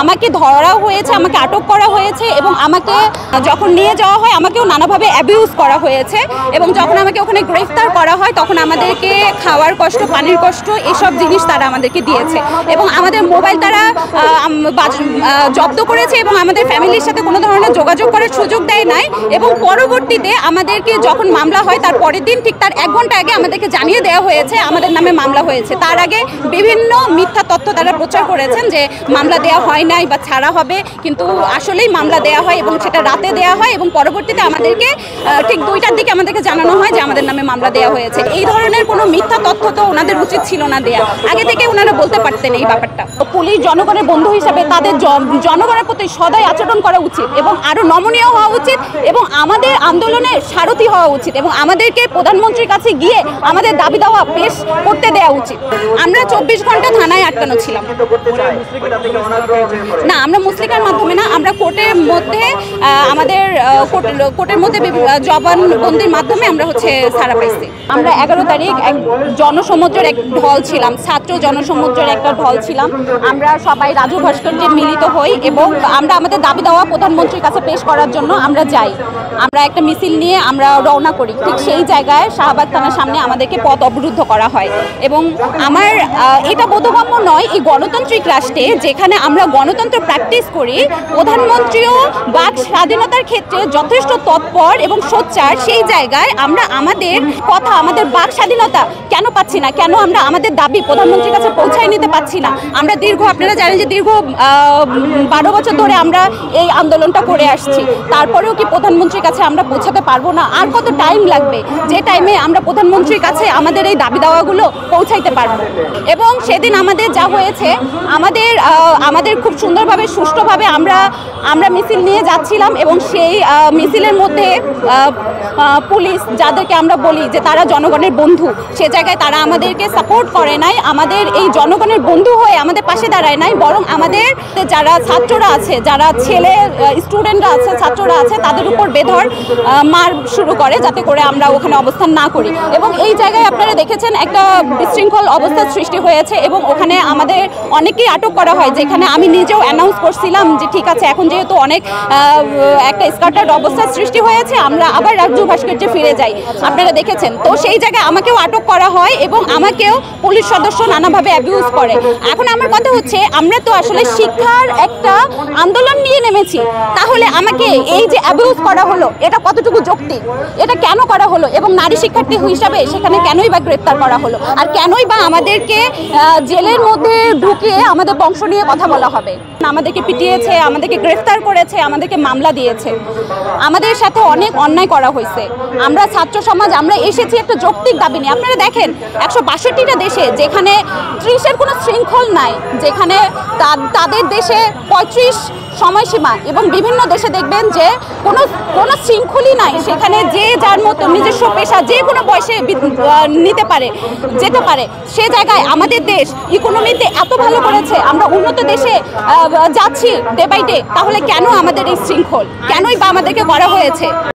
আমাকে ধরা হয়েছে, আমাকে আটক করা হয়েছে এবং আমাকে যখন নিয়ে যাওয়া হয় আমাকেও নানাভাবে অ্যাবিউজ করা হয়েছে এবং যখন আমাকে ওখানে গ্রেফতার করা হয় তখন আমাদেরকে খাওয়ার কষ্ট, পানির কষ্ট, এসব জিনিস তারা আমাদেরকে দিয়েছে এবং আমাদের মোবাইল তারা জব্দ করেছে এবং আমাদের ফ্যামিলির সাথে কোনো ধরনের যোগাযোগ করার সুযোগ দেয় নাই এবং পরবর্তীতে আমাদেরকে যখন মামলা হয় তার পরের দিন ঠিক তার 1 ঘন্টা আগে আমাদেরকে জানিয়ে দেওয়া হয়েছে আমাদের নামে মামলা হয়েছে। তার আগে বিভিন্ন মিথ্যা তথ্য তারা প্রচার করেছেন যে মামলা দেওয়া হয় নাই বা ছাড়া হবে, কিন্তু আসলেই মামলা দেওয়া হয় এবং সেটা রাতে দেওয়া হয় এবং পরবর্তীতে আমাদেরকে ঠিক 2টার দিকে আমাদেরকে জানানো হয় যে আমাদের নামে মামলা দেওয়া হয়েছে। এই ধরনের কোনো মিথ্যা তথ্য তো ওনাদের উচিত ছিল না দেয়া, আগে থেকে ওনারা বলতে পারতেন এই ব্যাপারটা। পুলিশ জনগণের বন্ধু হিসাবে তাদের জনগণের প্রতি সদয় আচরণ করা উচিত এবং আরও নমনীয় হওয়া উচিত এবং আমাদের আন্দোলনের সারথি হওয়া উচিত এবং আমাদেরকে প্রধানমন্ত্রীর কাছে গিয়ে আমাদের দাবি দাওয়া পেশ করতে দেওয়া উচিত। আমরা 24 ঘন্টা থানায় আটকানো ছিলাম না, আমরা মুসলিকার মাধ্যমে না, আমরা কোর্টের মধ্যে আমাদের কোর্টের মধ্যে জবানবন্দির মাধ্যমে আমরা ছাড়া পাইছি। আমরা 11 তারিখ এক জনসমুদ্রের এক ঢল ছিলাম, ছাত্র জনসমুদ্রের একটা ঢল ছিলাম। আমরা সবাই রাজু ভাস্কর্যে মিলিত হই এবং আমরা আমাদের দাবি দেওয়া প্রধানমন্ত্রীর কাছে পেশ করার জন্য আমরা যাই। আমরা একটা মিছিল নিয়ে আমরা রওনা করি, ঠিক সেই জায়গায় শাহবাগ থানার সামনে আমাদেরকে পথ অবরুদ্ধ করা হয় এবং আমার এটা বোধগম্য নয় এই গণতান্ত্রিক রাষ্ট্রে যেখানে আমরা গণতন্ত্র প্র্যাকটিস করি, প্রধানমন্ত্রীও বাক স্বাধীনতার ক্ষেত্রে যথেষ্ট তৎপর এবং সোচ্চার, সেই জায়গায় আমরা আমাদের কথা, আমাদের বাক স্বাধীনতা কেন পাচ্ছি না, কেন আমরা আমাদের দাবি প্রধানমন্ত্রীর কাছে পৌঁছায় নিতে পারছি না। আমরা আপনারা জানেন যে দীর্ঘ 12 বছর ধরে আমরা এই আন্দোলনটা করে আসছি, তারপরেও কি প্রধানমন্ত্রীর কাছে আমরা পৌঁছাতে পারবো না? আর কত টাইম লাগবে যে টাইমে আমরা প্রধানমন্ত্রীর কাছে আমাদের এই দাবি দাওয়াগুলো পৌঁছাইতে পারবো? এবং সেদিন আমাদের যা হয়েছে, আমাদের খুব সুন্দরভাবে সুষ্ঠুভাবে আমরা মিছিল নিয়ে যাচ্ছিলাম এবং সেই মিছিলের মধ্যে পুলিশ, যাদেরকে আমরা বলি যে তারা জনগণের বন্ধু, সে জায়গায় তারা আমাদেরকে সাপোর্ট করে নাই, আমাদের এই জনগণের বন্ধু হয়ে আমাদের পাশে দাঁড়ায় নাই, বরং আমাদের যারা ছাত্ররা আছে, যারা স্টুডেন্টরা আছে, ছাত্ররা আছে, তাদের উপর বেধড় মার শুরু করে যাতে করে আমরা ওখানে অবস্থান না করি। এবং এই জায়গায় আপনারা দেখেছেন একটা বিশৃঙ্খল অবস্থার সৃষ্টি হয়েছে এবং ওখানে আমাদের অনেকেই আটক করা হয়, যেখানে আমি নিজেও অ্যানাউন্স করছিলাম যে ঠিক আছে, এখন যেহেতু অনেক একটা স্কাটার্ড অবস্থার সৃষ্টি হয়েছে, আমরা আবার রাজু ভাস্কর্যে ফিরে যাই। আপনারা দেখেছেন তো সেই জায়গায় আমাকেও আটক করা হয় এবং আমাকেও পুলিশ সদস্য নানাভাবে অ্যাবিউজ করে। এখন আমার কথা হচ্ছে, আমরা তো আসলে শিক্ষার একটা আন্দোলন নিয়ে নেমেছি, তাহলে আমাকে এই যে অ্যাবিউজ করা হলো এটা কতটুকু যৌক্তিক, এটা কেন করা হলো এবং নারী শিক্ষার্থী হিসাবে সেখানে কেনই বা গ্রেপ্তার করা হলো, আর কেনই বা আমাদেরকে জেলের মধ্যে ঢুকিয়ে আমাদের বংশ নিয়ে কথা বলা হবে? আমাদেরকে পিটিয়েছে, আমাদেরকে গ্রেফতার করেছে, আমাদেরকে মামলা দিয়েছে, আমাদের সাথে অনেক অন্যায় করা হয়েছে। আমরা ছাত্র সমাজ, আমরা এসেছি একটা যৌক্তিক দাবি নিয়ে। আপনারা দেখেন 162টা দেশে যেখানে 30-এর কোনো শৃঙ্খল নাই, যেখানে তাদের দেশে 35 সময়সীমা এবং বিভিন্ন দেশে দেখবেন যে কোনো শৃঙ্খলই নাই, সেখানে যে যার মতো নিজস্ব পেশা যে কোনো বয়সে যেতে পারে। সে জায়গায় আমাদের দেশ ইকোনমিতে এত ভালো করেছে, আমরা উন্নত দেশে যাচ্ছি ডে বাই ডে, তাহলে কেন আমাদের এই শৃঙ্খল, কেনই বা আমাদেরকে করা হয়েছে?